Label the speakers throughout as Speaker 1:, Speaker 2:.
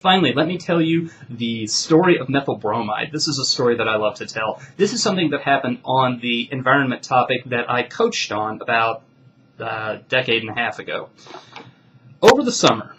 Speaker 1: Finally, let me tell you the story of methyl bromide. This is a story that I love to tell. This is something that happened on the environment topic that I coached on about a decade and a half ago. Over the summer,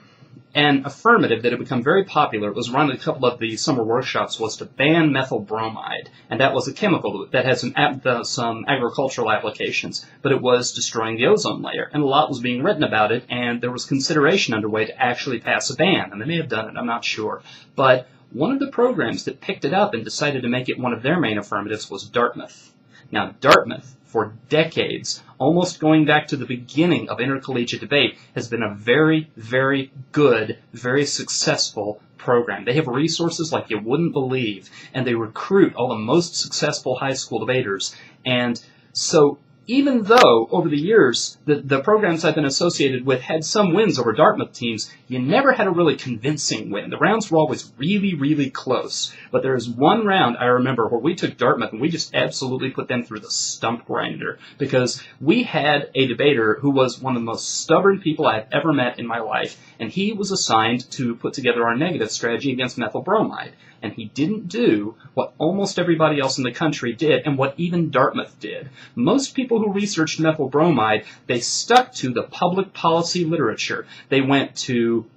Speaker 1: an affirmative that had become very popular, it was run at a couple of the summer workshops, was to ban methyl bromide. And that was a chemical that had some agricultural applications, but it was destroying the ozone layer. And a lot was being written about it, and there was consideration underway to actually pass a ban. And they may have done it, I'm not sure. But one of the programs that picked it up and decided to make it one of their main affirmatives was Dartmouth. Now, Dartmouth, for decades, almost going back to the beginning of intercollegiate debate, has been a very, very good, very successful program. They have resources like you wouldn't believe, and they recruit all the most successful high school debaters. And so even though over the years the programs I've been associated with had some wins over Dartmouth teams, you never had a really convincing win. The rounds were always really, really close. But there is one round I remember where we took Dartmouth and we just absolutely put them through the stump grinder, because we had a debater who was one of the most stubborn people I've ever met in my life, and he was assigned to put together our negative strategy against methyl bromide. And he didn't do what almost everybody else in the country did, and what even Dartmouth did. Most people who researched methyl bromide, they stuck to the public policy literature. They went to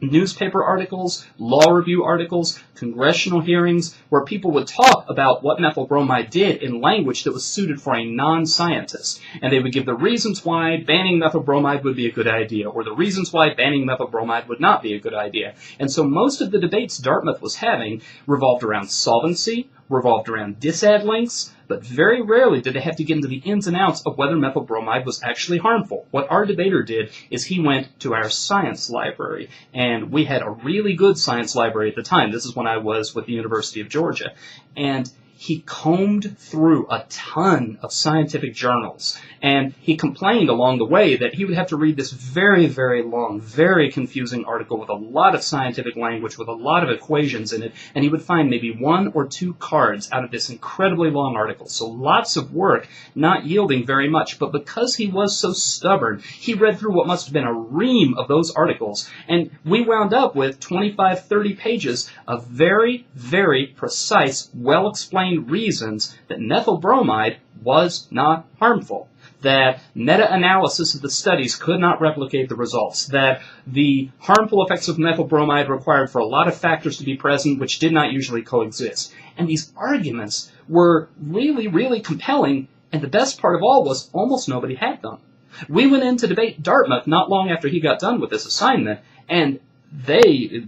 Speaker 1: newspaper articles, law review articles, congressional hearings, where people would talk about what methyl bromide did in language that was suited for a non-scientist. And they would give the reasons why banning methyl bromide would be a good idea, or the reasons why banning methyl bromide would not be a good idea. And so most of the debates Dartmouth was having revolved around solvency, revolved around disad links, but very rarely did they have to get into the ins and outs of whether methyl bromide was actually harmful. What our debater did is he went to our science library, and we had a really good science library at the time. This is when I was with the University of Georgia. And he combed through a ton of scientific journals, and he complained along the way that he would have to read this very, very long, very confusing article with a lot of scientific language, with a lot of equations in it, and he would find maybe one or two cards out of this incredibly long article. So lots of work, not yielding very much, but because he was so stubborn, he read through what must have been a ream of those articles, and we wound up with 25, 30 pages of very, very precise, well-explained reasons that methyl bromide was not harmful, that meta-analysis of the studies could not replicate the results, that the harmful effects of methyl bromide required for a lot of factors to be present which did not usually coexist. And these arguments were really, really compelling, and the best part of all was almost nobody had them. We went in to debate Dartmouth not long after he got done with this assignment, and they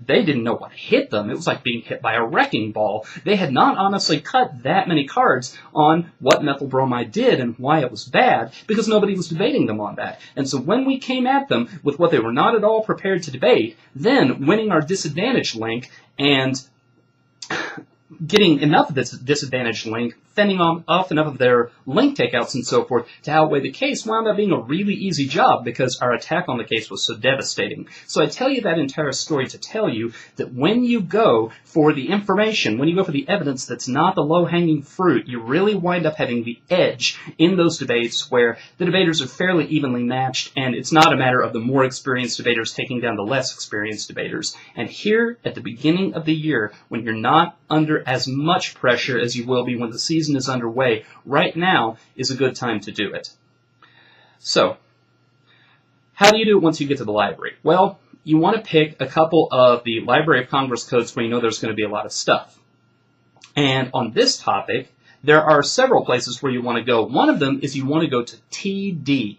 Speaker 1: didn't know what hit them. It was like being hit by a wrecking ball. They had not honestly cut that many cards on what methyl bromide did and why it was bad, because nobody was debating them on that. And so when we came at them with what they were not at all prepared to debate, then winning our disadvantage link and getting enough of this disadvantaged link, fending off enough of their link takeouts and so forth to outweigh the case, wound up being a really easy job because our attack on the case was so devastating. So I tell you that entire story to tell you that when you go for the information, when you go for the evidence that's not the low-hanging fruit, you really wind up having the edge in those debates where the debaters are fairly evenly matched, and it's not a matter of the more experienced debaters taking down the less experienced debaters. And here, at the beginning of the year, when you're not under as much pressure as you will be when the season is underway, right now is a good time to do it. So, how do you do it once you get to the library? Well, you want to pick a couple of the Library of Congress codes where you know there's going to be a lot of stuff. And on this topic, there are several places where you want to go. One of them is you want to go to TD.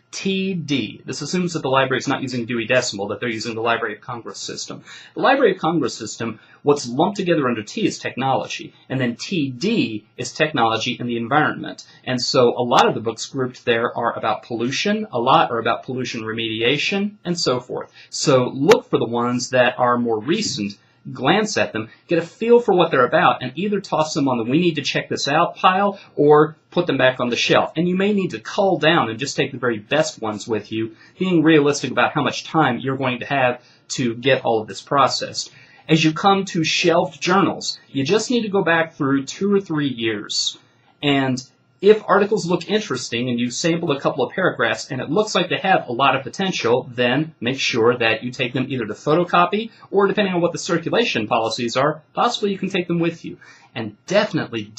Speaker 1: TD. This assumes that the library is not using Dewey Decimal, that they're using the Library of Congress system. The Library of Congress system, what's lumped together under T is technology, and then TD is technology and the environment. And so a lot of the books grouped there are about pollution, a lot are about pollution remediation, and so forth. So look for the ones that are more recent, glance at them, get a feel for what they're about, and either toss them on the we need to check this out pile or put them back on the shelf. And you may need to cull down and just take the very best ones with you, being realistic about how much time you're going to have to get all of this processed. As you come to shelved journals, you just need to go back through 2 or 3 years and If articles look interesting and you sampled a couple of paragraphs and it looks like they have a lot of potential, then make sure that you take them either to photocopy or, depending on what the circulation policies are, possibly you can take them with you. And definitely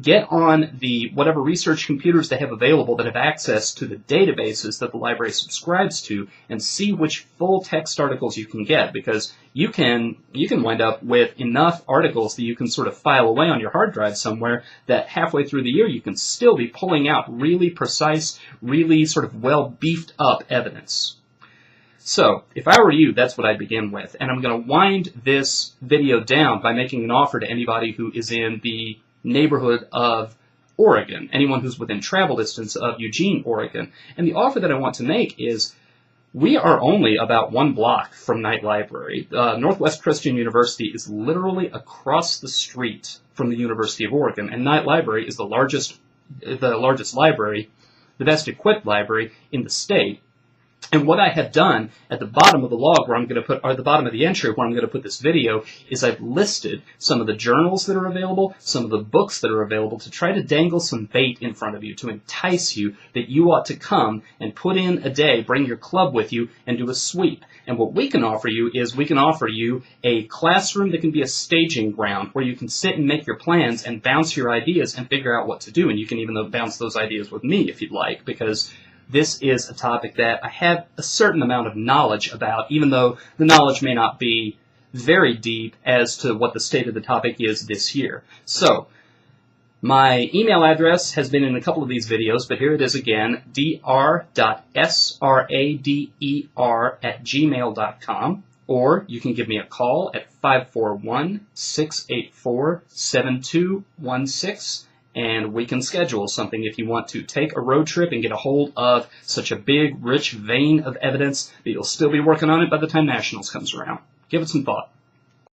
Speaker 1: get on the whatever research computers they have available that have access to the databases that the library subscribes to and see which full text articles you can get, because you can wind up with enough articles that you can sort of file away on your hard drive somewhere that halfway through the year you can still be pulling out really precise, really sort of well beefed up evidence. So, if I were you, that's what I'd begin with. And I'm going to wind this video down by making an offer to anybody who is in the neighborhood of Oregon, anyone who's within travel distance of Eugene, Oregon. And the offer that I want to make is, we are only about 1 block from Knight Library. Northwest Christian University is literally across the street from the University of Oregon, and Knight Library is the largest library, the best equipped library in the state. And what I have done at the bottom of the log where I'm going to put, or at the bottom of the entry where I'm going to put this video, is I've listed some of the journals that are available, some of the books that are available, to try to dangle some bait in front of you, to entice you that you ought to come and put in a day, bring your club with you, and do a sweep. And what we can offer you is we can offer you a classroom that can be a staging ground where you can sit and make your plans and bounce your ideas and figure out what to do. And you can even bounce those ideas with me if you'd like, because this is a topic that I have a certain amount of knowledge about, even though the knowledge may not be very deep as to what the state of the topic is this year. So, my email address has been in a couple of these videos, but here it is again, dr.srader@gmail.com, or you can give me a call at 541-684-7216, and we can schedule something if you want to take a road trip and get a hold of such a big, rich vein of evidence that you'll still be working on it by the time Nationals comes around. Give it some thought.